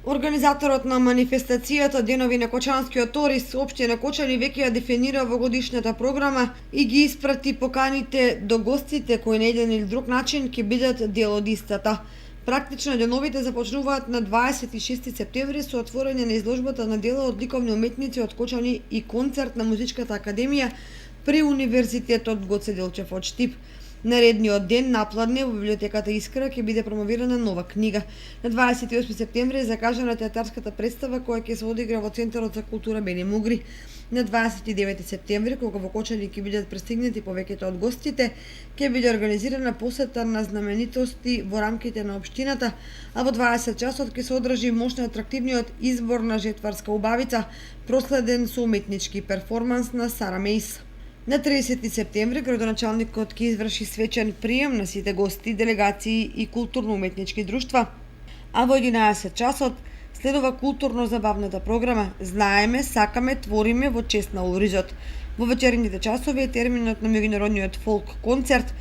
Организаторот на манифестацијата Денови на Кочанскиот Торис општина Кочани веќе ја дефинира во годишната програма и ги испрати поканите до гостите кои на еден или друг начин ќе бидат дел од истата. Практично деновите започнуваат на 26 септември со отворање на изложбата на дела од ликовни уметници од Кочани и концерт на Музичката академија при Универзитетот Гоце Делчев од Штип. Наредниот ден напладне во библиотеката Искра ќе биде промовирана нова книга. На 28 септември е закажана театарската представа која ќе се одигра во Центарот за култура Бени Мугри. На 29 септември, кога во Кочани ќе бидат пристигнати повеќето од гостите, ќе биде организирана посета на знаменитости во рамките на општината, а во 20 часот ќе се одржи мощно атрактивниот избор на жетварска убавица, проследен со уметнички перформанс на Сара Мейс. На 30 септември градоначалникот ќе изврши свечен прием на сите гости, делегации и културно-уметнички друштва, а во 11 часот следува културно-забавната програма "Знаеме, сакаме, твориме" во чест на Улризот. Во вечерните часови е терминот на меѓународниот фолк концерт,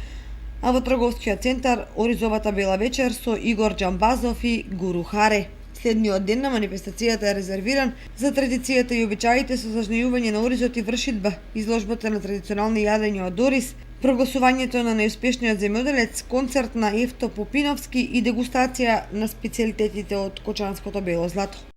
а во трговскиот центар Оризовата бела вечер со Игор Џамбазов и Гуру Харе. Следниот ден на манифестацијата е резервиран за традицијата и обичаите со зажнејување на оризот и вршидба, изложбата на традиционални јадења од ориз, прогласувањето на најуспешниот земјоделец, концерт на Евто Попиновски и дегустација на специјалитетите од Кочанското бело злато.